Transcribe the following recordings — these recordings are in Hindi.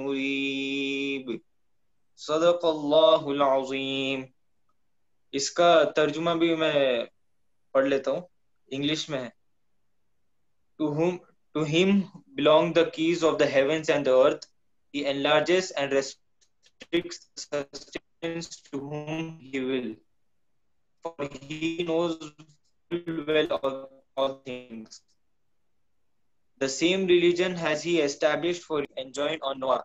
मुरीब सदक़ल्लाहुल अज़ीम। इसका तर्जुमा भी मैं पढ़ लेता हूँ, इंग्लिश में है। To him belong the keys of the heavens and the earth. He enlarges and restricts the sustenance to whom he will. For he knows full well all things. The same religion has he established for enjoined on Noah,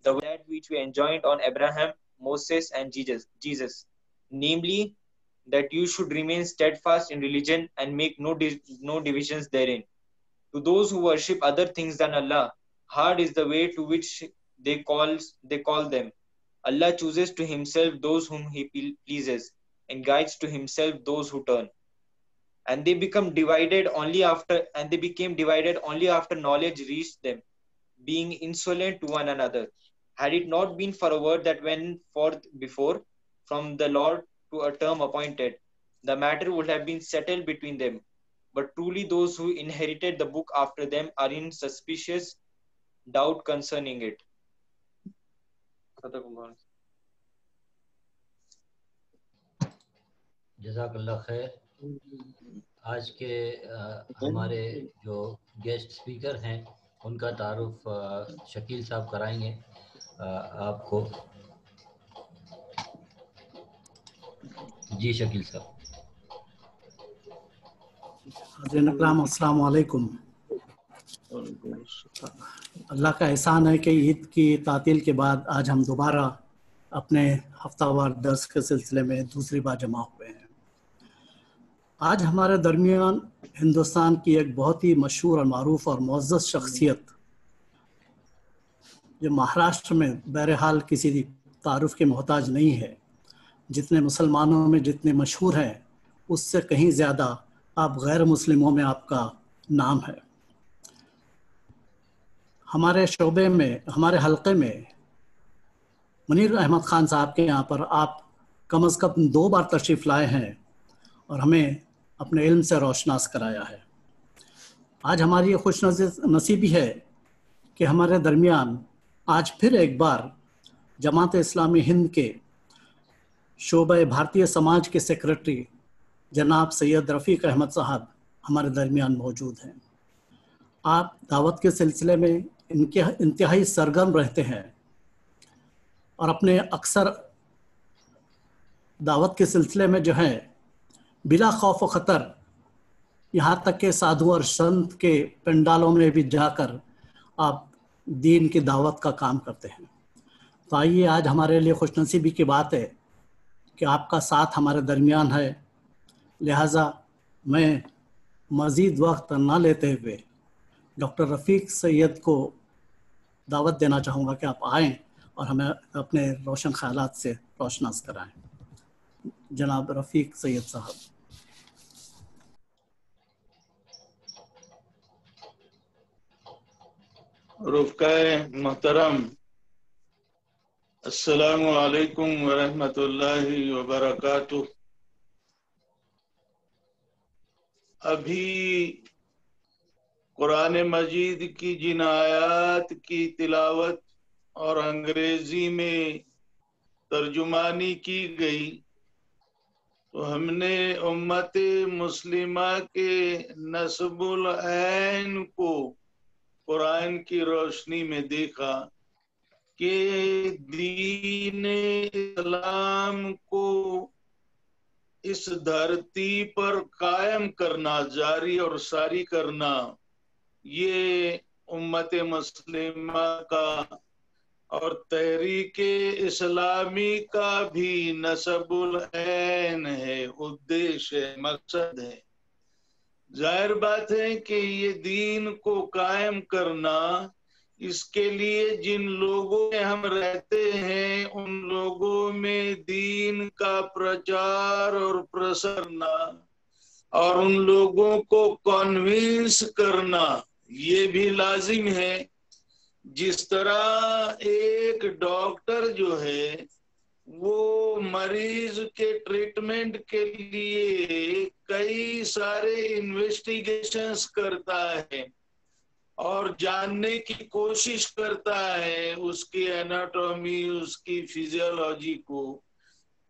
the that which we enjoined on Abraham, Moses, and Jesus, namely that you should remain steadfast in religion and make no divisions therein. To those who worship other things than Allah, hard is the way to which they call them. Allah chooses to himself those whom he pleases and guides to himself those who turn. And they became divided only after knowledge reached them, being insolent to one another. Had it not been for a word that went forth before from the Lord to a term appointed, the matter would have been settled between them. But truly those who inherited the book after them are in suspicious doubt concerning it. जज़ाकल्लाह खैर। आज के हमारे जो गेस्ट स्पीकर हैं उनका तारुफ शकील साहब कराएंगे आपको। जी शकील साहब। अस्सलाम वालेकुम। अल्लाह का एहसान है कि ईद की तातील के बाद आज हम दोबारा अपने हफ्तावार दर्स के सिलसिले में दूसरी बार जमा हुए हैं। आज हमारे दरमियान हिंदुस्तान की एक बहुत ही मशहूर और मारूफ और मुअज़्ज़ज़ शख्सियत, जो महाराष्ट्र में बहरहाल किसी तारुफ के मोहताज नहीं है, जितने मुसलमानों में जितने मशहूर हैं उससे कहीं ज़्यादा आप गैर मुस्लिमों में आपका नाम है। हमारे शोबे में, हमारे हल्के में मुनीर अहमद ख़ान साहब के यहाँ पर आप कम अज़ कम 2 बार तशरीफ़ लाए हैं और हमें अपने इल्म से रोशनास कराया है। आज हमारी ये खुश नसीबी है कि हमारे दरमियान आज फिर एक बार जमात इस्लामी हिंद के शोबे भारतीय समाज के सेक्रेटरी जनाब सैयद रफ़ीक अहमद साहब हमारे दरमियान मौजूद हैं। आप दावत के सिलसिले में इनके इंतहाई सरगर्म रहते हैं और अपने अक्सर दावत के सिलसिले में जो है बिला खौफ व ख़तर, यहाँ तक के साधु और संत के पंडालों में भी जाकर आप दीन की दावत का काम करते हैं। तो आइए, आज हमारे लिए खुशनसीबी की बात है कि आपका साथ हमारे दरमियान है। लिहाजा मैं मज़ीद वक्त ना लेते हुए डॉक्टर रफ़ीक सैयद को दावत देना चाहूँगा कि आप आएँ और हमें अपने रोशन ख़यालात से रोशनास कराएँ। जनाब रफ़ीक सैयद साहब। रुफ़क़ाए मोहतरम, अस्सलामु अलैकुम वरहमतुल्लाहि वबरकातुह। अभी कुरान मजीद की जिन आयात की तिलावत और अंग्रेजी में तर्जुमानी की गई, तो हमने उम्मत मुस्लिमा के नस्बुल ऐन को कुरान की रोशनी में देखा कि दीन इस्लाम को इस धरती पर कायम करना, जारी और सारी करना, ये उम्मत मुस्लिमा का और तहरीक इस्लामी का भी नसबुल ऐन है, उद्देश्य है, मकसद है। जाहिर बात है कि ये दीन को कायम करना, इसके लिए जिन लोगों में हम रहते हैं उन लोगों में दीन का प्रचार और प्रसारना और उन लोगों को कन्विंस करना ये भी लाजिम है। जिस तरह एक डॉक्टर जो है वो मरीज के ट्रीटमेंट के लिए कई सारे इन्वेस्टिगेशंस करता है और जानने की कोशिश करता है उसकी एनाटॉमी, उसकी फिजियोलॉजी को,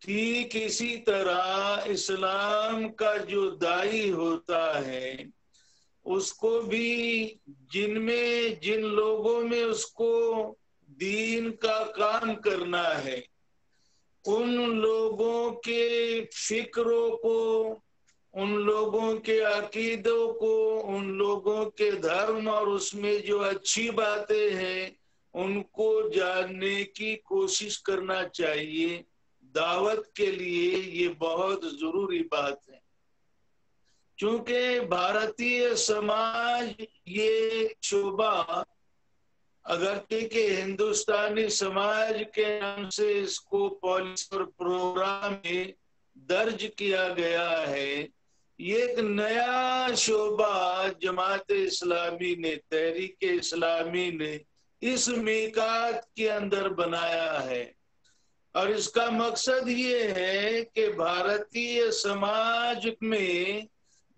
ठीक इसी तरह इस्लाम का जो दाई होता है उसको भी जिन लोगों में उसको दीन का काम करना है, उन लोगों के फिक्रों को, उन लोगों के अकीदों को, उन लोगों के धर्म और उसमें जो अच्छी बातें हैं उनको जानने की कोशिश करना चाहिए। दावत के लिए ये बहुत जरूरी बात है, क्योंकि भारतीय समाज ये शोभा अगर के हिंदुस्तानी समाज के नाम से इसको पॉलिसी और प्रोग्राम में दर्ज किया गया है, ये एक नया शोभा जमात इस्लामी ने, तहरीक इस्लामी ने इस मीकात के अंदर बनाया है। और इसका मकसद ये है कि भारतीय समाज में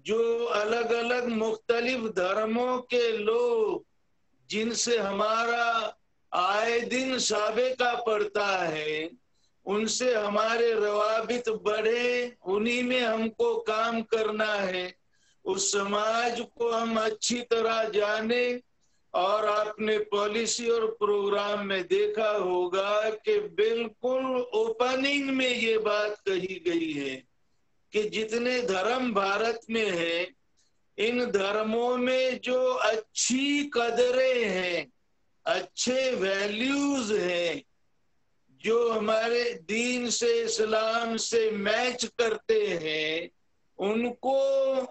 जो अलग अलग मुख्तलिफ धर्मों के लोग जिनसे हमारा आए दिन साबिका पड़ता है, उनसे हमारे रवाबित बढ़े, उन्हीं में हमको काम करना है। उस समाज को हम अच्छी तरह जाने। और आपने पॉलिसी और प्रोग्राम में देखा होगा कि बिल्कुल ओपनिंग में ये बात कही गई है कि जितने धर्म भारत में है, इन धर्मों में जो अच्छी कदरें हैं, अच्छे वैल्यूज हैं, जो हमारे दीन से, इस्लाम से मैच करते हैं, उनको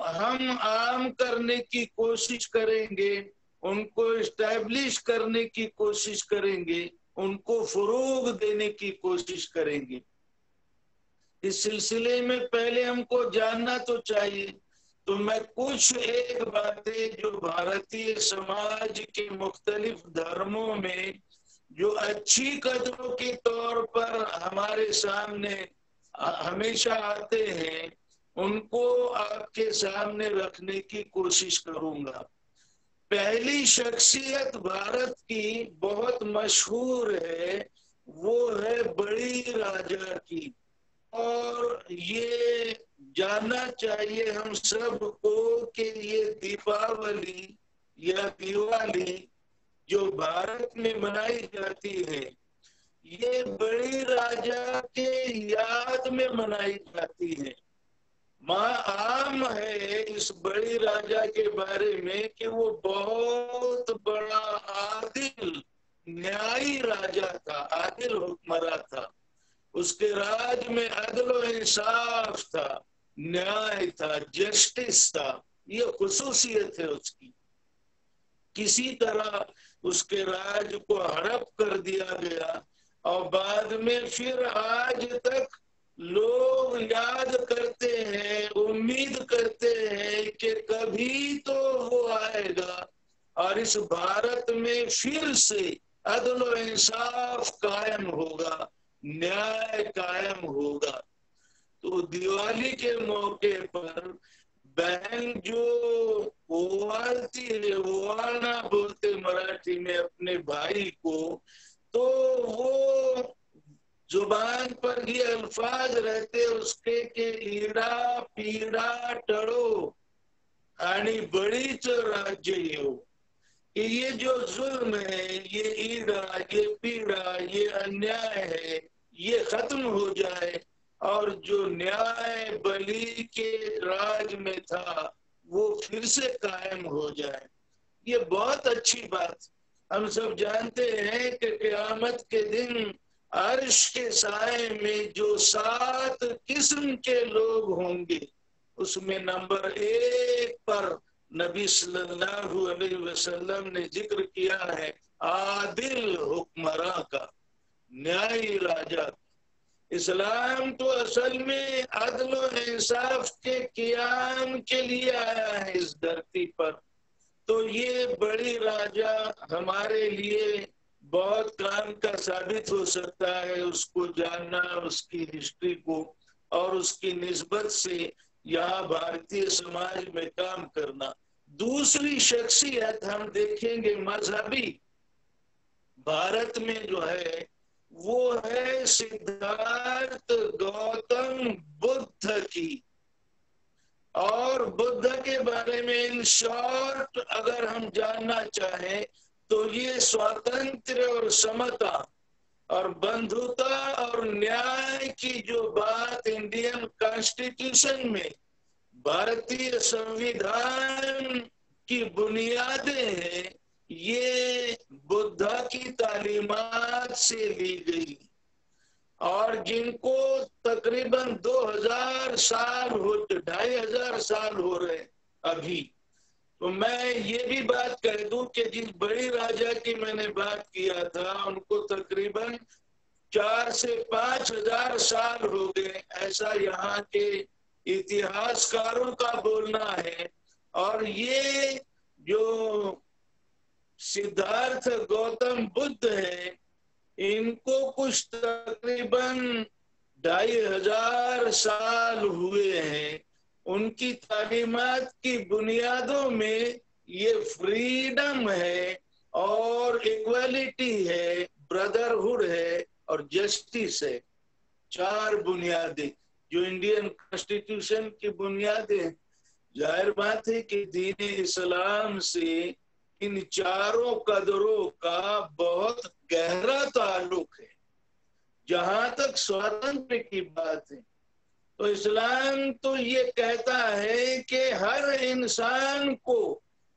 हम आम करने की कोशिश करेंगे, उनको इस्टेब्लिश करने की कोशिश करेंगे, उनको फरोग देने की कोशिश करेंगे। इस सिलसिले में पहले हमको जानना तो चाहिए। तो मैं कुछ एक बातें जो भारतीय समाज के मुख्तलिफ धर्मों में जो अच्छी कदरों के तौर पर हमारे सामने हमेशा आते हैं, उनको आपके सामने रखने की कोशिश करूंगा। पहली शख्सियत भारत की बहुत मशहूर है, वो है बड़ी राजा की। और ये जानना चाहिए हम सबको कि ये दीपावली या दिवाली जो भारत में मनाई जाती है, ये बड़ी राजा के याद में मनाई जाती है। आम है इस बड़ी राजा के बारे में कि वो बहुत बड़ा आदिल न्यायी राजा था, आदिल हुक्मरान था। उसके राज में अदल व इंसाफ था, न्याय था, जस्टिस था, ये खुसूसियत है उसकी। किसी तरह उसके राज को हड़प कर दिया गया और बाद में फिर आज तक लोग याद करते हैं, उम्मीद करते हैं कि कभी तो वो आएगा और इस भारत में फिर से अदल और इंसाफ कायम होगा, न्याय कायम होगा। तो दिवाली के मौके पर बहन जो ओवालती है, ओवालना बोलते मराठी में अपने भाई को, तो वो जुबान पर ये अल्फाज रहते उसके के ईड़ा पीड़ा टळो आणि बळीच राज्य येऊ, कि ये जो जुल्म है, ये ईड़ा, ये पीड़ा, ये अन्याय है, ये खत्म हो जाए और जो न्याय बलि के राज में था वो फिर से कायम हो जाए। ये बहुत अच्छी बात। हम सब जानते हैं कि क़यामत के दिन अर्श के साए में जो 7 किस्म के लोग होंगे, उसमें नंबर 1 पर नबी सल्लल्लाहु अलैहि वसल्लम ने जिक्र किया है आदिल हुक्मरां का, न्यायी राजा। इस्लाम तो असल में अदल और इंसाफ के क़याम के लिए आया है इस धरती पर। तो ये बड़ी राजा हमारे लिए बहुत काम का साबित हो सकता है, उसको जानना, उसकी हिस्ट्री को और उसकी निस्बत से यहाँ भारतीय समाज में काम करना। दूसरी शख्सियत हम देखेंगे मजहबी भारत में जो है, वो है सिद्धार्थ गौतम बुद्ध की। और बुद्ध के बारे में इन शॉर्ट अगर हम जानना चाहें तो ये स्वातंत्र्य और समता और बंधुता और न्याय की जो बात इंडियन कॉन्स्टिट्यूशन में, भारतीय संविधान की बुनियादें हैं, ये बुद्ध की तालीमात से ली गई और जिनको तकरीबन 2000 साल हो, 2500 साल हो रहे अभी। तो मैं ये भी बात कह दूं कि जिस बड़ी राजा की मैंने बात किया था, उनको तकरीबन 4 से 5000 साल हो गए, ऐसा यहाँ के इतिहासकारों का बोलना है। और ये जो सिद्धार्थ गौतम बुद्ध है, इनको कुछ तकरीबन 2500 साल हुए हैं। उनकी तालीमात की बुनियादों में ये फ्रीडम है और इक्वालिटी है, ब्रदरहुड है और जस्टिस है। 4 बुनियादें जो इंडियन कॉन्स्टिट्यूशन की बुनियादें। जाहिर बात है कि दीन इस्लाम से इन चारों कदरों का बहुत गहरा ताल्लुक है। जहां तक स्वातंत्र की बात है, तो इस्लाम तो ये कहता है कि हर इंसान को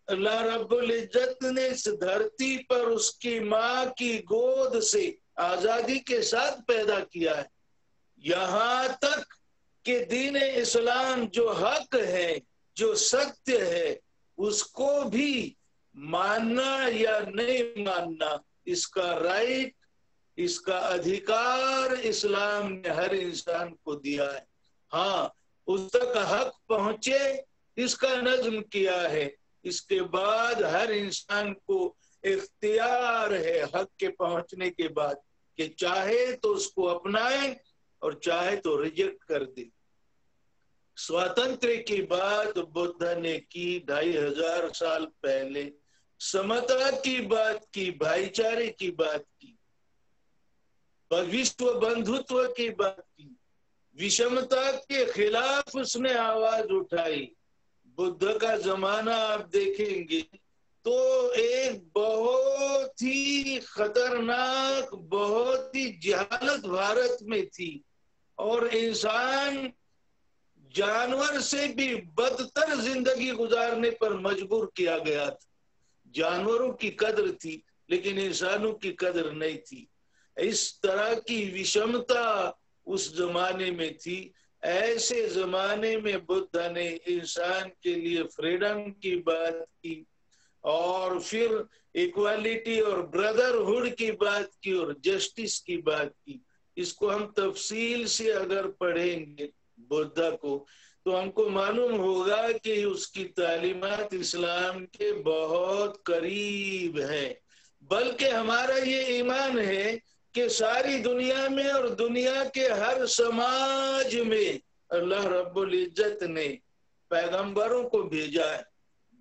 अल्लाह रब्बुल इज्जत ने इस धरती पर उसकी माँ की गोद से आजादी के साथ पैदा किया है। यहाँ तक कि दीन इस्लाम जो हक है, जो सत्य है, उसको भी मानना या नहीं मानना, इसका राइट, इसका अधिकार इस्लाम ने हर इंसान को दिया है। हाँ, उस तक हक पहुंचे इसका नज़्म किया है। इसके बाद हर इंसान को इख्तियार है हक के पहुंचने के बाद कि चाहे तो उसको अपनाए और चाहे तो रिजेक्ट कर दे। स्वातंत्र की बात बुद्ध ने की 2500 साल पहले, समता की बात की, भाईचारे की बात की, विश्व बंधुत्व की बात की, विषमता के खिलाफ उसने आवाज उठाई। बुद्ध का जमाना आप देखेंगे तो एक बहुत ही खतरनाक, बहुत ही जहालत भारत में थी और इंसान जानवर से भी बदतर जिंदगी गुजारने पर मजबूर किया गया था। जानवरों की कदर थी लेकिन इंसानों की कदर नहीं थी। इस तरह की विषमता उस जमाने में थी। ऐसे जमाने में बुद्ध ने इंसान के लिए फ्रीडम की बात की और फिर इक्वालिटी और ब्रदरहुड की बात की और जस्टिस की बात की। इसको हम तफसील से अगर पढ़ेंगे बुद्ध को तो हमको मालूम होगा कि उसकी तालीमात इस्लाम के बहुत करीब है। बल्कि हमारा ये ईमान है कि सारी दुनिया में और दुनिया के हर समाज में अल्लाह रब्बुल इज्जत ने पैगंबरों को भेजा है,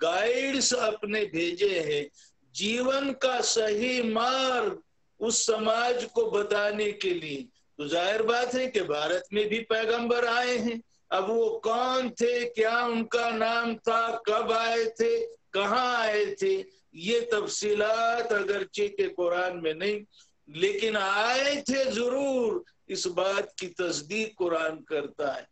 गाइड्स अपने भेजे हैं, जीवन का सही मार्ग उस समाज को बताने के लिए। तो जाहिर बात है कि भारत में भी पैगंबर आए हैं। अब वो कौन थे, क्या उनका नाम था, कब आए थे, कहाँ आए थे, ये तफसीलात अगरचे के कुरान में नहीं, लेकिन आए थे जरूर, इस बात की तस्दीक कुरान करता है।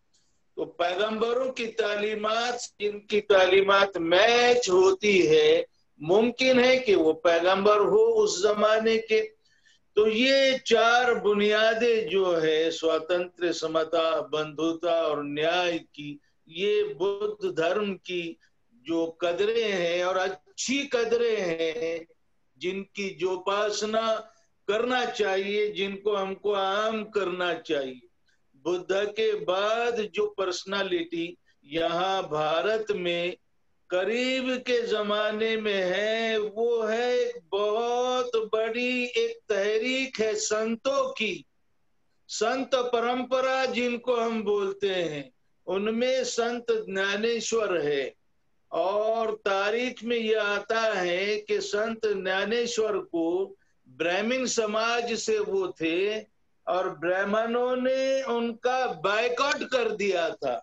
तो पैगंबरों की तालीमात, जिनकी तालीमात मैच होती है, मुमकिन है कि वो पैगंबर हो उस जमाने के। तो ये चार बुनियादें जो है स्वतंत्र, समता, बंधुता और न्याय की, ये बुद्ध धर्म की जो कदरें हैं और अच्छी कदरें हैं, जिनकी जो उपासना करना चाहिए, जिनको हमको आम करना चाहिए। बुद्ध के बाद जो पर्सनालिटी यहाँ भारत में करीब के जमाने में है, वो है एक बहुत बड़ी एक तहरीक है संतों की, संत परंपरा जिनको हम बोलते हैं, उनमें संत ज्ञानेश्वर है। और तारीख में यह आता है कि संत ज्ञानेश्वर को ब्राह्मण समाज से वो थे और ब्राह्मणों ने उनका बायकॉट कर दिया था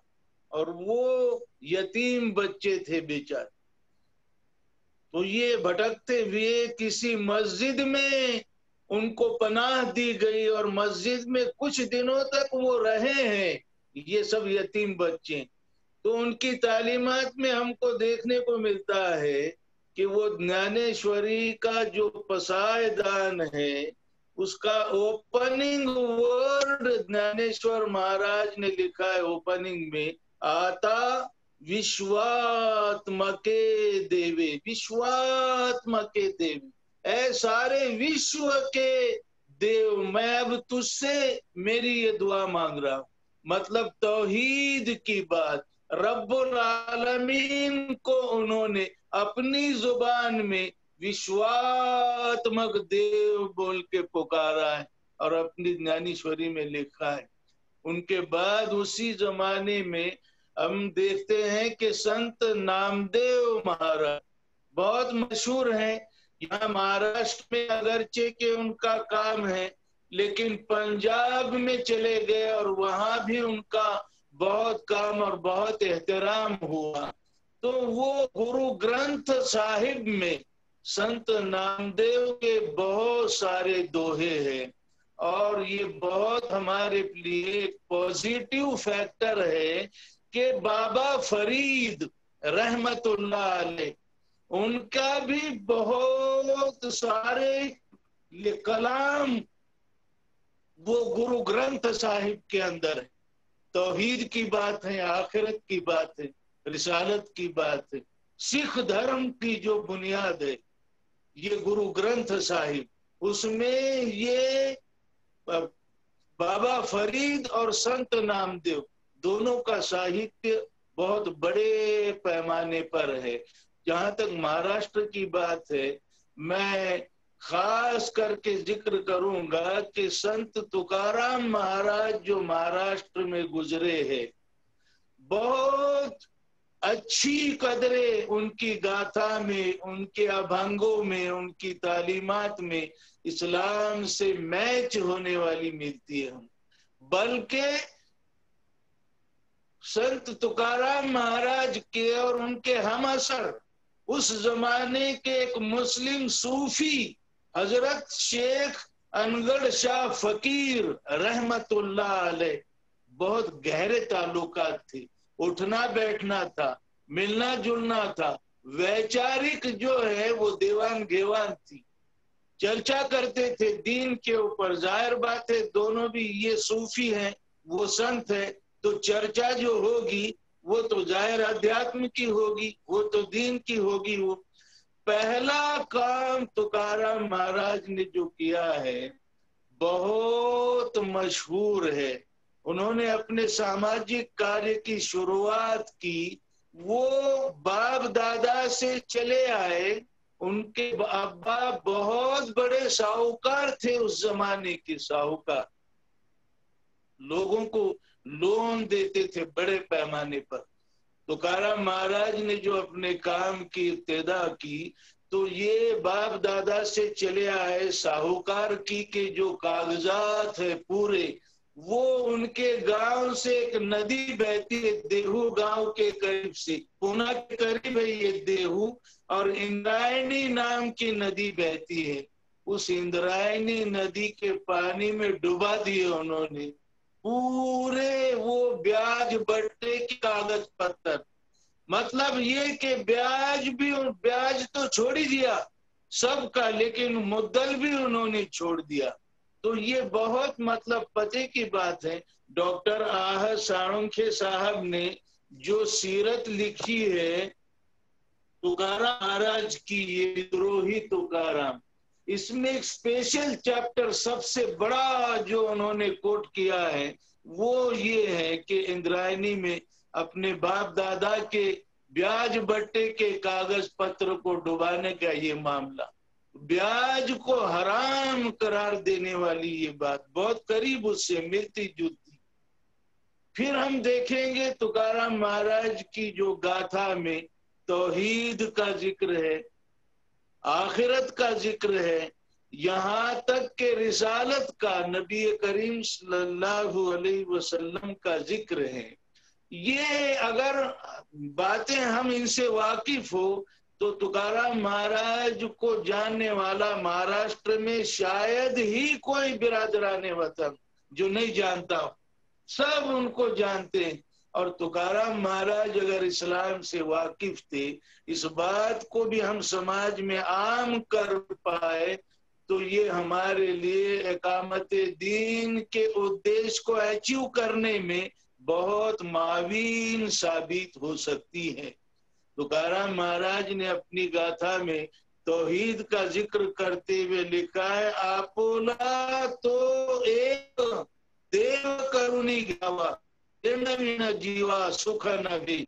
और वो यतीम बच्चे थे बेचारे। तो ये भटकते हुए किसी मस्जिद में उनको पनाह दी गई और मस्जिद में कुछ दिनों तक वो रहे हैं, ये सब यतीम बच्चे। तो उनकी तालीमात में हमको देखने को मिलता है कि वो ज्ञानेश्वरी का जो पसायदान है, उसका ओपनिंग वर्ड ज्ञानेश्वर महाराज ने लिखा है ओपनिंग में, आता विश्वात्मके देवे, विश्वात्मके देवी, ऐ सारे विश्व के देव, मैं अब तुझसे मेरी ये दुआ मांग रहा हूं। मतलब तौहीद की बात, रब्बुल आलमीन को उन्होंने अपनी जुबान में विश्वात्मक देव बोल के पुकारा है और अपनी ज्ञानेश्वरी में लिखा है। उनके बाद उसी जमाने में हम देखते हैं कि संत नामदेव महाराज बहुत मशहूर हैं। यहाँ महाराष्ट्र में अगरचे के उनका काम है, लेकिन पंजाब में चले गए और वहां भी उनका बहुत काम और बहुत एहतराम हुआ। तो वो गुरु ग्रंथ साहिब में संत नामदेव के बहुत सारे दोहे हैं और ये बहुत हमारे लिए पॉजिटिव फैक्टर है कि बाबा फरीद रहमतुल्लाह अलैह, उनका भी बहुत सारे ये कलाम वो गुरु ग्रंथ साहिब के अंदर है। तौहीद की बात है, आखिरत की बात है, रिसालत की बात है, सिख धर्म की जो बुनियाद है, ये गुरु ग्रंथ साहिब, उसमें ये बाबा फरीद और संत नामदेव दोनों का साहित्य बहुत बड़े पैमाने पर है। जहां तक महाराष्ट्र की बात है, मैं खास करके जिक्र करूंगा कि संत तुकाराम महाराज जो महाराष्ट्र में गुजरे हैं, बहुत अच्छी कदरें उनकी गाथा में, उनके अभंगों में, उनकी तालीमात में इस्लाम से मैच होने वाली मिलती है। बल्कि संत तुकाराम महाराज के और उनके हमअसर उस जमाने के एक मुस्लिम सूफी हजरत शेख अनगढ़ शाह फकीर रहमतुल्लाह अलैह, बहुत गहरे ताल्लुकात थे, उठना बैठना था, मिलना जुलना था, वैचारिक जो है वो दीवान घेवान थी, चर्चा करते थे दीन के ऊपर। जाहिर बात है दोनों भी ये सूफी हैं, वो संत है, तो चर्चा जो होगी वो तो जाहिर अध्यात्म की होगी, वो तो दीन की होगी। वो पहला काम तुकाराम महाराज ने जो किया है बहुत मशहूर है। उन्होंने अपने सामाजिक कार्य की शुरुआत की, वो बाप दादा से चले आए उनके अब्बा बहुत बड़े साहूकार थे, उस जमाने के साहूकार, लोगों को लोन देते थे बड़े पैमाने पर। तुकाराम महाराज ने जो अपने काम की इब्तिदा की, तो ये बाप दादा से चले आए साहूकार की के जो कागजात है पूरे, वो उनके गांव से एक नदी बहती है देहू गांव के करीब से, पूना के करीब है ये देहू, और इंद्रायणी नाम की नदी बहती है। उस इंद्रायणी नदी के पानी में डुबा दिए उन्होंने पूरे वो ब्याज बट्टे की कागज पत्तर। मतलब ये कि ब्याज तो छोड़ ही दिया सबका, लेकिन मुद्दल भी उन्होंने छोड़ दिया। तो ये बहुत मतलब पते की बात है। डॉक्टर आह साळुंखे साहब ने जो सीरत लिखी है तुकाराम महाराज की, ये विद्रोही तुकाराम, इसमें एक स्पेशल चैप्टर सबसे बड़ा जो उन्होंने कोट किया है वो ये है कि इंद्रायणी में अपने बाप दादा के ब्याज बट्टे के कागज पत्र को डुबाने का ये मामला, ब्याज को हराम करार देने वाली ये बात बहुत करीब उससे मिलती जुलती। फिर हम देखेंगे तुकाराम महाराज की जो गाथा में तौहीद का जिक्र है, आखिरत का जिक्र है, यहाँ तक के रिसालत का, नबी करीम सल्लल्लाहु अलैहि वसल्लम का जिक्र है। ये अगर बातें हम इनसे वाकिफ हो तो तुकाराम महाराज को जानने वाला महाराष्ट्र में शायद ही कोई बिरादराने वतन जो नहीं जानता हो, सब उनको जानते हैं। और तुकाराम महाराज अगर इस्लाम से वाकिफ थे, इस बात को भी हम समाज में आम कर पाए, तो ये हमारे लिए इकामत दीन के उद्देश्य को अचीव करने में बहुत मावीन साबित हो सकती है। तुकाराम महाराज ने अपनी गाथा में तौहीद का जिक्र करते हुए लिखा है, आपोला तो एक देव करुणी गावा न जीवा सुख नभी,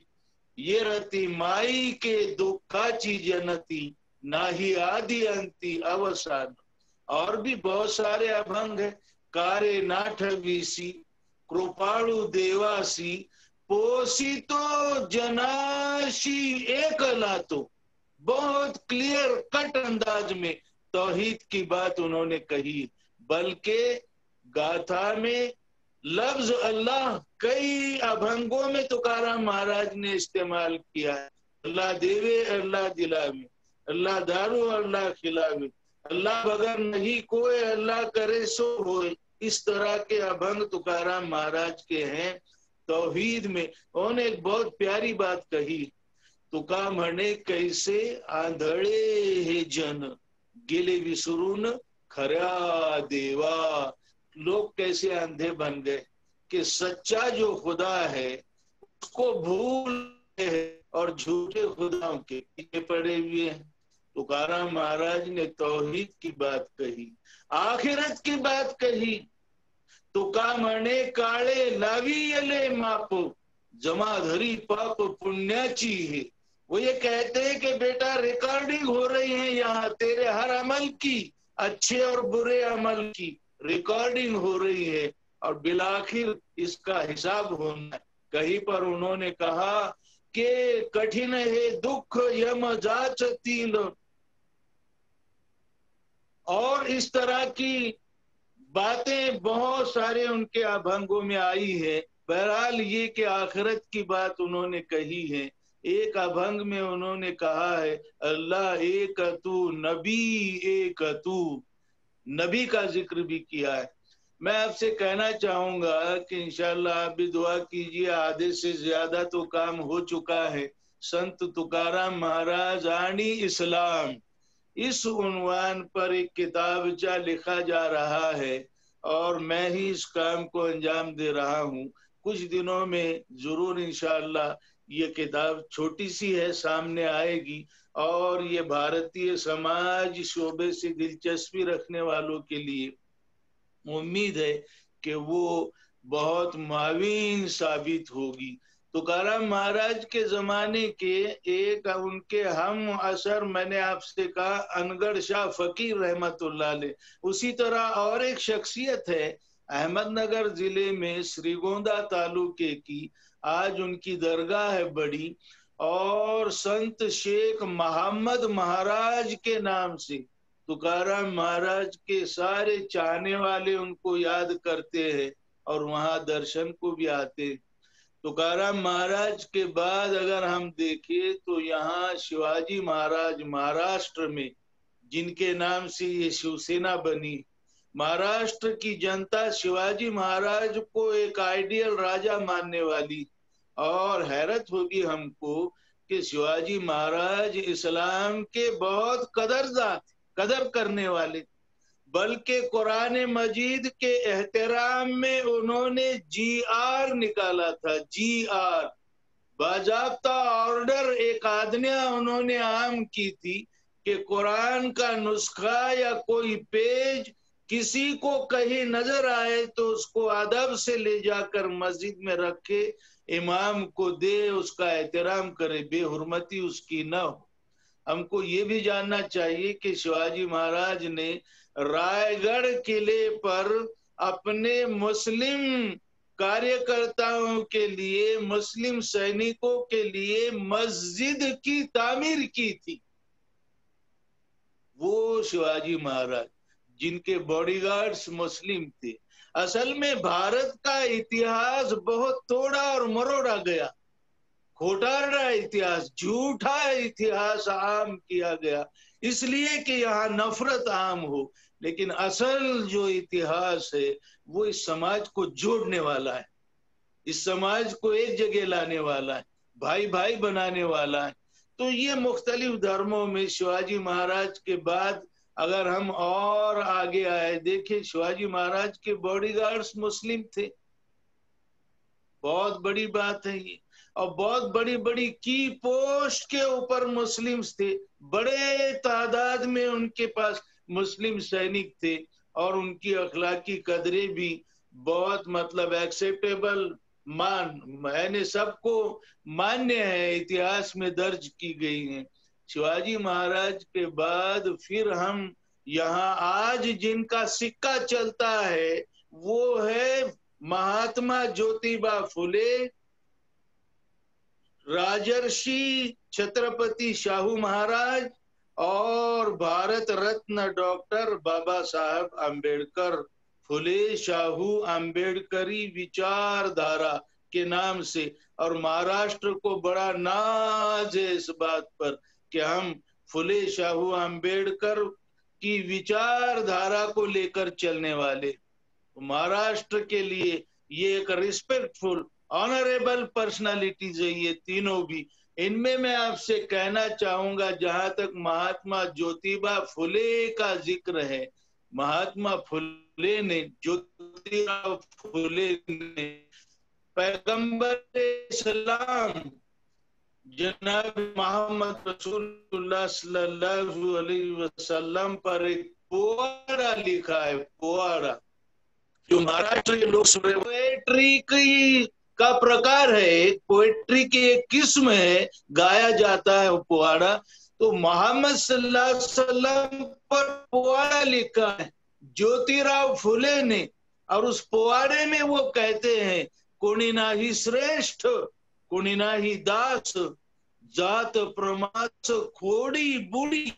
ये रती माई के दुखाची जनती नाही आदि अंती अवसान। और भी बहुत सारे अभंग है, कारे नाठवीसी कृपाळु देवासी पोसी तो जनाशी एक लातो। बहुत क्लियर कट अंदाज में तौहीद की बात उन्होंने कही, बल्कि गाथा में लफ्ज अल्लाह कई अभंगों में तुकाराम महाराज ने इस्तेमाल किया है। अल्लाह देवे अल्लाह दिलावे, अल्लाह दारू अल्लाह खिलावे, अल्लाह बगैर नहीं कोई, अल्लाह करे सो होए। इस तरह के अभंग तुकाराम महाराज के हैं तौहीद में। उन्होंने एक बहुत प्यारी बात कही, तुका म्हणे कैसे आंधळे हे जन गेले विसरून खऱ्या देवा। लोग कैसे अंधे बन गए कि सच्चा जो खुदा है उसको भूल है और झूठे खुदाओं के पीछे पड़े हुए हैं। तुकाराम महाराज ने तौहीद की बात कही, आखिरत की बात कही। तुका म्हणे काळे लावी यले माप जमा धरी पाप पुण्याची है। वो ये कहते हैं कि बेटा रिकॉर्डिंग हो रही है यहाँ तेरे हर अमल की, अच्छे और बुरे अमल की रिकॉर्डिंग हो रही है और बिलाखिर इसका हिसाब होना है। कहीं पर उन्होंने कहा कि कठिन है दुख यम जाचतील, और इस तरह की बातें बहुत सारे उनके अभंगों में आई है। बहरहाल ये कि आखिरत की बात उन्होंने कही है। एक अभंग में उन्होंने कहा है, अल्लाह एक तू नबी एक तू, नबी का जिक्र भी किया है। मैं आपसे कहना चाहूंगा कि इंशाल्लाह आप भी दुआ कीजिए, आधे से ज्यादा तो काम हो चुका है। संत तुकाराम महाराज आनी इस्लाम, इस उन्वान पर एक किताबचा लिखा जा रहा है और मैं ही इस काम को अंजाम दे रहा हूँ। कुछ दिनों में जरूर इंशाअल्लाह ये किताब छोटी सी है, सामने आएगी और ये भारतीय समाज शोबे से दिलचस्पी रखने वालों के लिए उम्मीद है कि वो बहुत मावीन साबित होगी। तुकाराम महाराज के जमाने के एक उनके हम असर, मैंने आपसे कहा अनगढ़ शाह फकीर रहमतुल्लाह अलैह, उसी तरह और एक शख्सियत है अहमदनगर जिले में श्रीगोंदा तालुके की, आज उनकी दरगाह है बड़ी, और संत शेख मोहम्मद महाराज के नाम से तुकाराम महाराज के सारे चाहने वाले उनको याद करते हैं और वहां दर्शन को भी आते हैं। तुकाराम महाराज के बाद अगर हम देखें तो यहाँ शिवाजी महाराज महाराष्ट्र में, जिनके नाम से ये शिवसेना बनी, महाराष्ट्र की जनता शिवाजी महाराज को एक आइडियल राजा मानने वाली, और हैरत होगी हमको कि शिवाजी महाराज इस्लाम के बहुत कदर करने वाले, बल्कि कुरान मजीद के एहतराम में उन्होंने GR निकाला था, GR बाजाब्ता ऑर्डर, एक आज्ञा उन्होंने आम की थी कि कुरान का नुस्खा या कोई पेज किसी को कहीं नजर आए तो उसको अदब से ले जाकर मस्जिद में रखे, इमाम को दे, उसका एहतराम करे, बेहुरमती उसकी न हो। हमको ये भी जानना चाहिए कि शिवाजी महाराज ने रायगढ़ किले पर अपने मुस्लिम कार्यकर्ताओं के लिए, मुस्लिम सैनिकों के लिए मस्जिद की तामीर की थी। वो शिवाजी महाराज जिनके बॉडीगार्ड्स मुस्लिम थे। असल में भारत का इतिहास बहुत तोड़ा और मरोड़ा गया, खोटारड़ा इतिहास, झूठा इतिहास आम किया गया, इसलिए कि यहाँ नफरत आम हो, लेकिन असल जो इतिहास है वो इस समाज को जोड़ने वाला है, इस समाज को एक जगह लाने वाला है, भाई भाई बनाने वाला है। तो ये मुख्तलिफ धर्मों में शिवाजी महाराज के बाद अगर हम और आगे आए, देखिए शिवाजी महाराज के बॉडीगार्ड्स मुस्लिम थे, बहुत बड़ी बात है ये, और बहुत बड़ी बड़ी की पोस्ट के ऊपर मुस्लिम्स थे, बड़े तादाद में उनके पास मुस्लिम सैनिक थे, और उनकी अखलाकी कदरें भी बहुत मतलब एक्सेप्टेबल मैंने सबको मान्य है, इतिहास में दर्ज की गई है। शिवाजी महाराज के बाद फिर हम यहाँ आज जिनका सिक्का चलता है वो है महात्मा ज्योतिबा फुले, राजर्षि छत्रपति शाहू महाराज और भारत रत्न डॉक्टर बाबा साहब आम्बेडकर। फुले शाहू आम्बेडकरी विचारधारा के नाम से, और महाराष्ट्र को बड़ा नाज है इस बात पर कि हम फुले शाहू आम्बेडकर की विचारधारा को लेकर चलने वाले। महाराष्ट्र के लिए ये एक रिस्पेक्टफुल ऑनरेबल पर्सनालिटीज है ये तीनों भी। इनमें मैं आपसे कहना चाहूंगा, जहां तक महात्मा ज्योतिबा फुले का जिक्र है, महात्मा फुले ने, ज्योतिराव फुले ने पैगंबर इस्लाम जनाब मोहम्मद रसूलुल्लाह सल्लल्लाहु अलैहि वसल्लम पर एक पोवाड़ा लिखा है, पोवाड़ा जो महाराष्ट्र के लोग सुन रहे, पोएट्री की का प्रकार है, पोएट्री की एक किस्म है, गाया जाता है वो पोवाड़ा। तो मोहम्मद सल्लल्लाहु अलैहि वसल्लम पर पोवाड़ा लिखा है ज्योतिराव फुले ने, और उस पोवाड़े में वो कहते हैं, कोणी नाही श्रेष्ठ कोणी नाही दास, जात प्रमाच खोडी बुडी,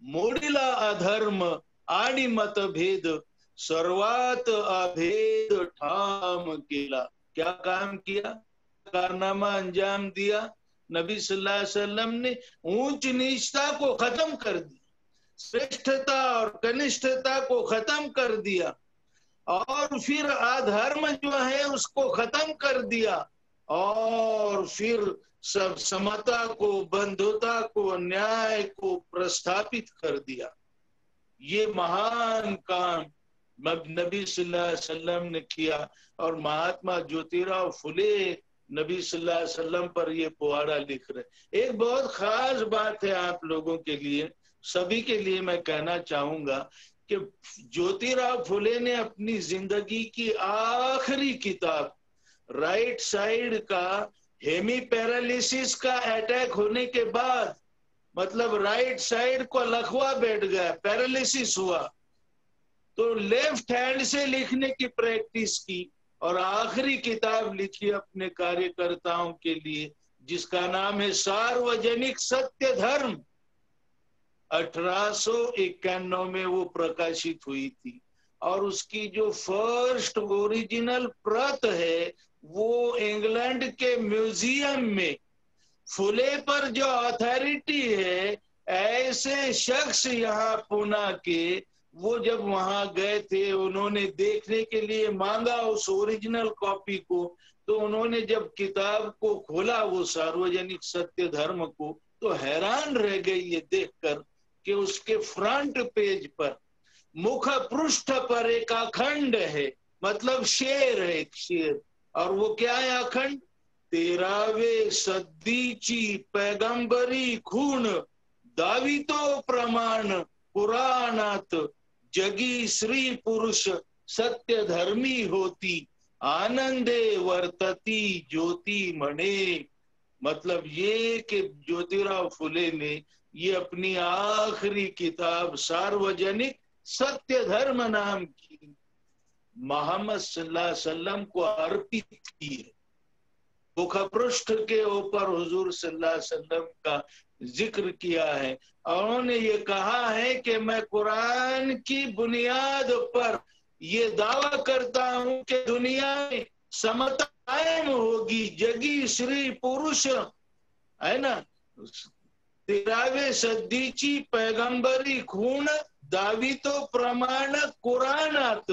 मोडीला अधर्म आणि मतभेद, सर्वात अभेद ठाम केला। क्या काम किया, कारनामा अंजाम दिया? नबी सल्लल्लाहु अलैहि वसल्लम ने ऊंच नीचता को खत्म कर दिया, श्रेष्ठता और कनिष्ठता को खत्म कर दिया, और फिर अधर्म जो है उसको खत्म कर दिया, और फिर सब समता को, बंधुता को, न्याय को प्रस्थापित कर दिया। ये महान काम नबी सल्लल्लाहु अलैहि वसल्लम ने किया, और महात्मा ज्योतिराव फुले नबी सल्लल्लाहु अलैहि वसल्लम पर ये पोवाड़ा लिख रहे। एक बहुत खास बात है आप लोगों के लिए, सभी के लिए मैं कहना चाहूंगा कि ज्योतिराव फुले ने अपनी जिंदगी की आखिरी किताब, राइट साइड का हेमी पैरालिसिस का अटैक होने के बाद मतलब राइट साइड को लकवा बैठ गया, पैरालिसिस हुआ, तो लेफ्ट हैंड से लिखने की प्रैक्टिस की और आखिरी किताब लिखी अपने कार्यकर्ताओं के लिए, जिसका नाम है सार्वजनिक सत्य धर्म। 1891 में वो प्रकाशित हुई थी और उसकी जो फर्स्ट ओरिजिनल प्रत है वो इंग्लैंड के म्यूजियम में, फुले पर जो अथॉरिटी है, ऐसे शख्स यहाँ पुणे के, वो जब वहां गए थे, उन्होंने देखने के लिए मांगा उस ओरिजिनल कॉपी को, तो उन्होंने जब किताब को खोला वो सार्वजनिक सत्य धर्म को, तो हैरान रह गई ये देखकर कि उसके फ्रंट पेज पर मुख पृष्ठ पर एक अखंड है, मतलब शेर है, एक शेर, और वो क्या है अखंड? 13वे सदीची पैगंबरी खून दावितो प्रमाण पुराणात जगी श्री पुरुष सत्य धर्मी होती आनंदे वर्तती ज्योति मणे। मतलब ये कि ज्योतिराव फुले ने ये अपनी आखिरी किताब सार्वजनिक सत्य धर्म नाम की मोहम्मद सल्लल्लाहु अलैहि वसल्लम को अर्पित की है। मुखपृष्ठ के ऊपर हुजूर सल्लल्लाहु अलैहि वसल्लम का जिक्र किया है और उन्होंने ये कहा है कि मैं कुरान की बुनियाद पर ये दावा करता हूं कि दुनिया में समता कायम होगी, जगी श्री पुरुष, है ना, 13वे सदीची पैगंबरी खून दावितो प्रमाण कुरानात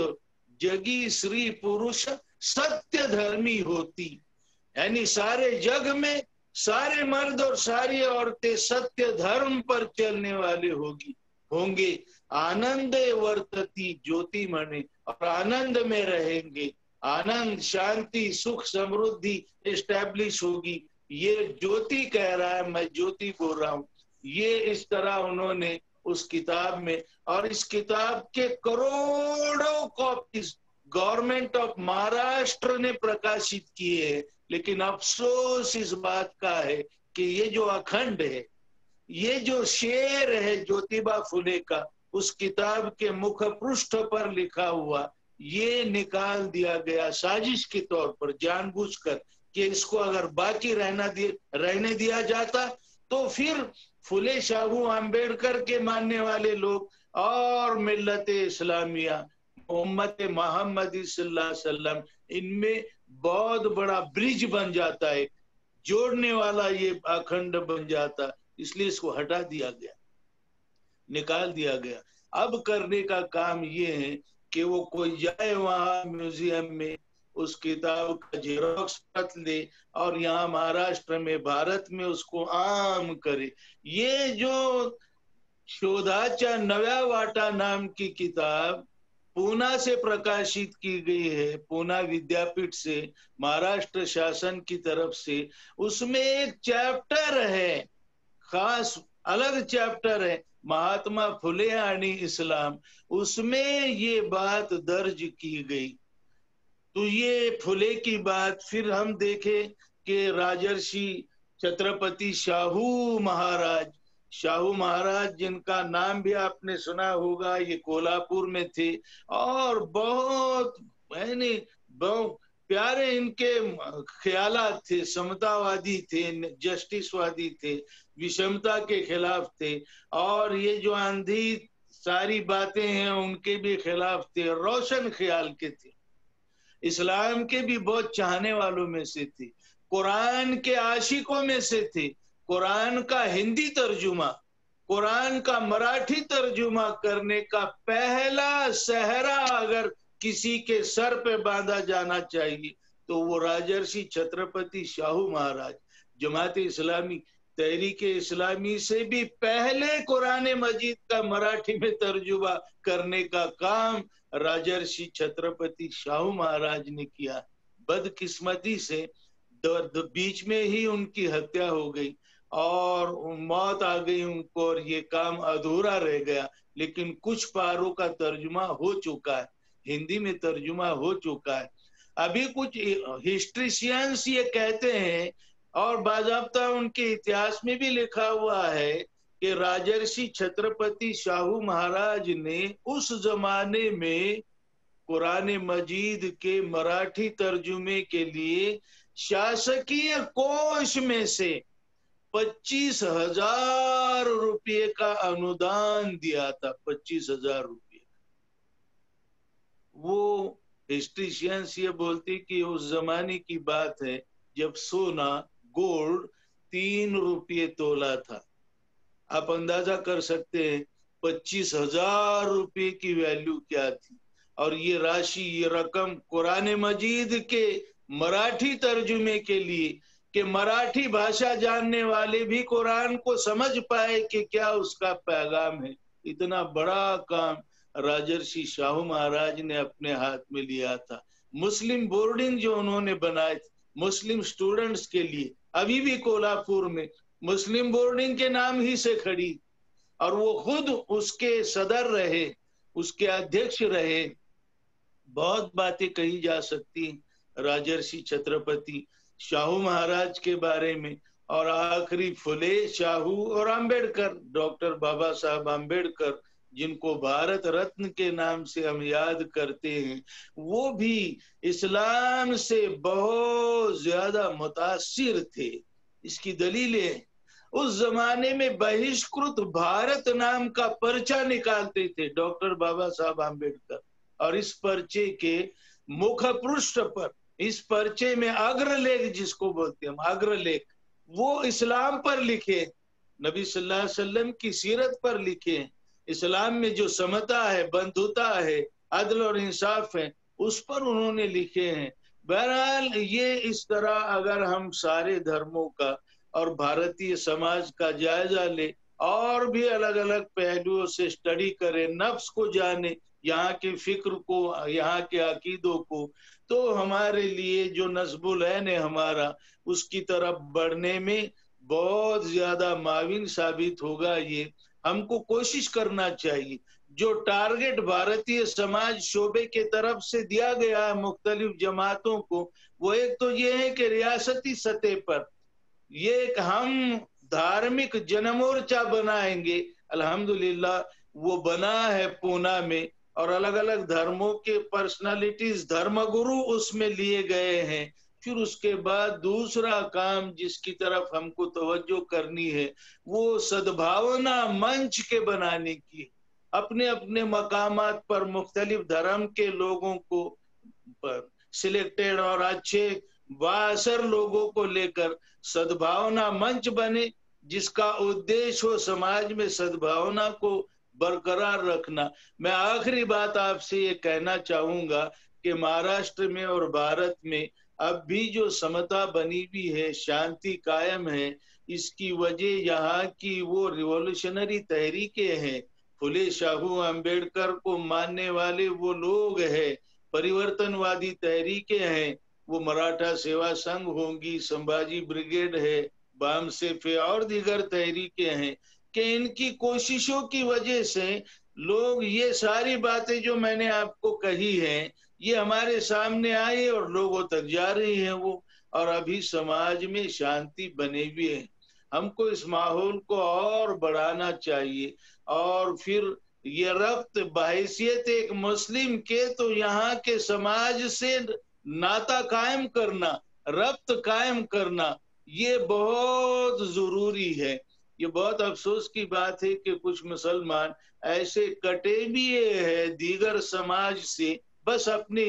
जगी श्री पुरुष सत्य धर्मी होती, यानी सारे जग में सारे मर्द और सारी औरतें सत्य धर्म पर चलने वाले होंगे। आनंद वर्तती ज्योति मणि, और आनंद में रहेंगे, आनंद शांति सुख समृद्धि एस्टैब्लिश होगी। ये ज्योति कह रहा है, मैं ज्योति बोल रहा हूं। ये इस तरह उन्होंने उस किताब में, और इस किताब के करोड़ों कॉपीज गवर्नमेंट ऑफ महाराष्ट्र ने प्रकाशित किए हैं, लेकिन अफसोस इस बात का है कि ये जो अखंड है, ये जो शेर है ज्योतिबा फुले का, उस किताब के मुख पृष्ठ पर लिखा हुआ, ये निकाल दिया गया साजिश के तौर पर जानबूझकर, कि इसको अगर बाकी रहने दिया जाता तो फिर फुले शाहू अम्बेडकर के मानने वाले लोग और मिल्लत इस्लामिया उम्मत मोहम्मदी सल्लल्लाहु अलैहि वसल्लम, इनमें बहुत बड़ा ब्रिज बन जाता है, जोड़ने वाला ये अखंड बन जाता। इसलिए इसको हटा दिया गया, निकाल दिया गया। अब करने का काम ये है कि वो कोई जाए वहां म्यूजियम में, उस किताब का जेरोक्स प्रत ले और यहाँ महाराष्ट्र में भारत में उसको आम करे। ये जो शोधाच्या नव्या वाटा नाम की किताब पूना से प्रकाशित की गई है, पूना विद्यापीठ से, महाराष्ट्र शासन की तरफ से, उसमें एक चैप्टर है, खास अलग चैप्टर है, महात्मा फुले आणि इस्लाम, उसमें ये बात दर्ज की गई। तो ये फुले की बात फिर हम देखें कि राजर्षि छत्रपति शाहू महाराज जिनका नाम भी आपने सुना होगा, ये कोल्हापुर में थे और बहुत प्यारे इनके ख्यालात थे, समतावादी थे, जस्टिसवादी थे, विषमता के खिलाफ थे, और ये जो आंधी सारी बातें हैं उनके भी खिलाफ थे, रोशन ख्याल के थे, इस्लाम के भी बहुत चाहने वालों में से थे, कुरान के आशिकों में से थे। कुरान का हिंदी तर्जुमा, कुरान का मराठी तर्जुमा करने का पहला सहरा अगर किसी के सर पे बांधा जाना चाहिए तो वो राजर्षि छत्रपति शाहू महाराज, जमाते इस्लामी तहरीक इस्लामी से भी पहले कुरान मजीद का मराठी में तर्जुमा करने का काम राजर्षि छत्रपति शाहू महाराज ने किया। बदकिस्मती से बीच में ही उनकी हत्या हो गई और मौत आ गई उनको, और ये काम अधूरा रह गया। लेकिन कुछ पारों का तर्जुमा हो चुका है, हिंदी में तर्जुमा हो चुका है। अभी कुछ हिस्ट्रिशियंस ये कहते हैं और बाज़ाब्ता उनके इतिहास में भी लिखा हुआ है कि राजर्षि छत्रपति शाहू महाराज ने उस जमाने में कुरान मजीद के मराठी तर्जुमे के लिए शासकीय कोष में से 25,000 रुपये का अनुदान दिया था। 25,000 रुपये। वो हिस्ट्रीशियंस ये बोलती कि उस जमाने की बात है जब सोना गोल्ड 3 रुपये तोला था। आप अंदाजा कर सकते हैं 25,000 रुपये की वैल्यू क्या थी। और ये राशि, ये रकम कुरान मजीद के मराठी तर्जुमे के लिए, कि मराठी भाषा जानने वाले भी कुरान को समझ पाए कि क्या उसका पैगाम है। इतना बड़ा काम राजर्षि शाहू महाराज ने अपने हाथ में लिया था। मुस्लिम बोर्डिंग जो उन्होंने बनाए थे मुस्लिम स्टूडेंट्स के लिए, अभी भी कोल्हापुर में मुस्लिम बोर्डिंग के नाम ही से खड़ी, और वो खुद उसके सदर रहे, उसके अध्यक्ष रहे। बहुत बातें कही जा सकती राजर्षि छत्रपति शाहू महाराज के बारे में। और आखिरी फुले शाहू और अंबेडकर, डॉक्टर बाबा साहब अंबेडकर, जिनको भारत रत्न के नाम से हम याद करते हैं, वो भी इस्लाम से बहुत ज्यादा मुतासिर थे। इसकी दलीलें, उस जमाने में बहिष्कृत भारत नाम का पर्चा निकालते थे डॉक्टर बाबा साहब अंबेडकर, और इस पर्चे के मुख पृष्ठ पर, इस पर्चे में अग्रलेख जिसको बोलते हैं हम, अग्रलेख, वो इस्लाम पर लिखे, नबी सल्लल्लाहु अलैहि वसल्लम की सीरत पर लिखे। इस्लाम में जो समता है, बंधुता है, अदल और इंसाफ है, उस पर उन्होंने लिखे हैं। बहरहाल ये इस तरह अगर हम सारे धर्मों का और भारतीय समाज का जायजा ले और भी अलग अलग पहलुओं से स्टडी करें, नफ्स को जाने, यहाँ के फिक्र को, यहाँ के अकीदों को, तो हमारे लिए जो नस्बुल ऐन है हमारा, उसकी तरफ बढ़ने में बहुत ज्यादा माविन साबित होगा। ये हमको कोशिश करना चाहिए। जो टारगेट भारतीय समाज शोबे के तरफ से दिया गया है मुख्तलिफ जमातों को, वो एक तो ये है कि रियासती सतह पर ये हम धार्मिक जनमोर्चा बनाएंगे। अल्हम्दुलिल्लाह वो बना है पूना में, और अलग अलग धर्मों के पर्सनालिटीज, धर्मगुरु उसमें लिए गए हैं। फिर उसके बाद दूसरा काम जिसकी तरफ हमको तवज्जो करनी है, वो सद्भावना मंच के बनाने की, अपने अपने मकामात पर मुख्तलिफ धर्म के लोगों को सिलेक्टेड और अच्छे बासर लोगों को लेकर सद्भावना मंच बने, जिसका उद्देश्य हो समाज में सद्भावना को बरकरार रखना। मैं आखिरी बात आपसे ये कहना चाहूंगा कि महाराष्ट्र में और भारत में अब भी जो समता बनी हुई है, शांति कायम है, इसकी वजह यहाँ की वो रिवॉल्यूशनरी तहरीकें हैं। फुले शाहू अंबेडकर को मानने वाले वो लोग हैं, परिवर्तनवादी तहरीकें हैं, वो मराठा सेवा संघ होंगी, संभाजी ब्रिगेड है, बाम सेफे और दीगर तहरीकें हैं, कि इनकी कोशिशों की वजह से लोग ये सारी बातें जो मैंने आपको कही हैं, ये हमारे सामने आई और लोगों तक जा रही हैं वो, और अभी समाज में शांति बने हुई है। हमको इस माहौल को और बढ़ाना चाहिए, और फिर ये रब्त बहैसियत एक मुस्लिम के, तो यहाँ के समाज से नाता कायम करना, रब्त कायम करना, ये बहुत जरूरी है। ये बहुत अफसोस की बात है कि कुछ मुसलमान ऐसे कटे भी है दीगर समाज से, बस अपने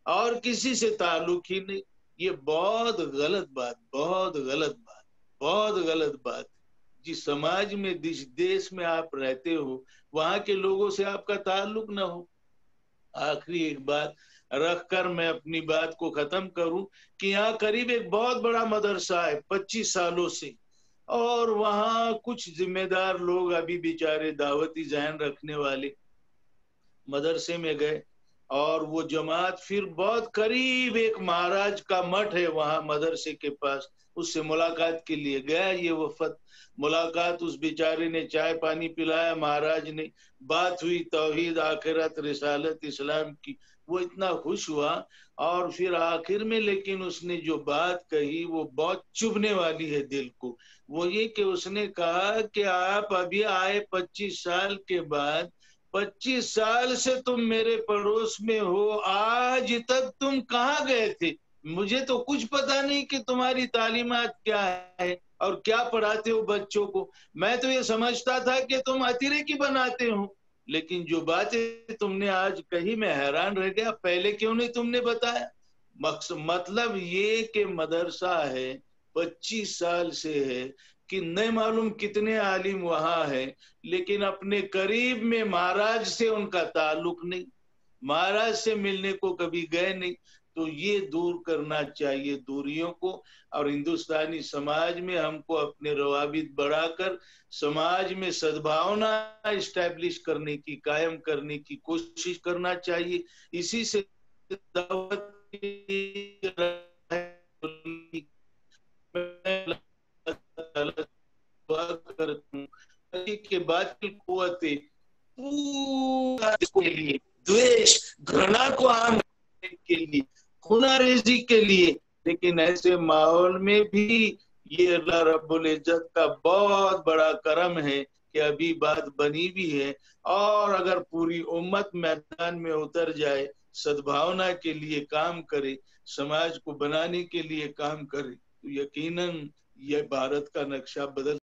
और किसी से ताल्लुक ही नहीं। ये बहुत गलत बात, बहुत गलत बात, बहुत गलत बात। जिस समाज में, जिस देश में आप रहते हो, वहां के लोगों से आपका ताल्लुक ना हो। आखिरी एक बात रखकर मैं अपनी बात को खत्म करूं कि यहाँ करीब एक बहुत बड़ा मदरसा है 25 सालों से, और वहाँ कुछ जिम्मेदार लोग अभी बेचारे दावती ज़हन रखने वाले मदरसे में गए, और वो जमात फिर बहुत करीब एक महाराज का मठ है वहाँ मदरसे के पास, उससे मुलाकात के लिए गया ये वफद। मुलाकात, उस बेचारे ने चाय पानी पिलाया, महाराज ने बात हुई तौहीद, आखिरत, रिसालत, इस्लाम की। वो इतना खुश हुआ। और फिर आखिर में लेकिन उसने जो बात कही वो बहुत चुभने वाली है दिल को। वो ये कि उसने कहा कि आप अभी आए 25 साल के बाद, 25 साल से तुम मेरे पड़ोस में हो, आज तक तुम कहाँ गए थे? मुझे तो कुछ पता नहीं कि तुम्हारी तालीमात क्या है और क्या पढ़ाते हो बच्चों को। मैं तो ये समझता था कि तुम अतिरेकी बनाते हो, लेकिन जो बातें तुमने आज कही मैं हैरान रह गया, पहले क्यों नहीं तुमने बताया? मतलब ये कि मदरसा है, 25 साल से है, कि नहीं मालूम कितने आलिम वहां है, लेकिन अपने करीब में महाराज से उनका ताल्लुक नहीं, महाराज से मिलने को कभी गए नहीं। तो ये दूर करना चाहिए दूरियों को। और हिंदुस्तानी समाज में हमको अपने रवाबित बढ़ाकर समाज में सद्भावना इस्टेब्लिश करने की, कायम करने की कोशिश करना चाहिए। इसी से दावत के बाद की कुव्वतें पूरा के लिए, द्वेष घृणा को आम के लिए, खुनारेजी के लिए। लेकिन ऐसे माहौल में भी ये अल्लाह रब्बुल इज्जत का बहुत बड़ा करम है कि अभी बात बनी भी है। और अगर पूरी उम्मत मैदान में उतर जाए, सद्भावना के लिए काम करे, समाज को बनाने के लिए काम करे, तो यकीनन ये भारत का नक्शा बदल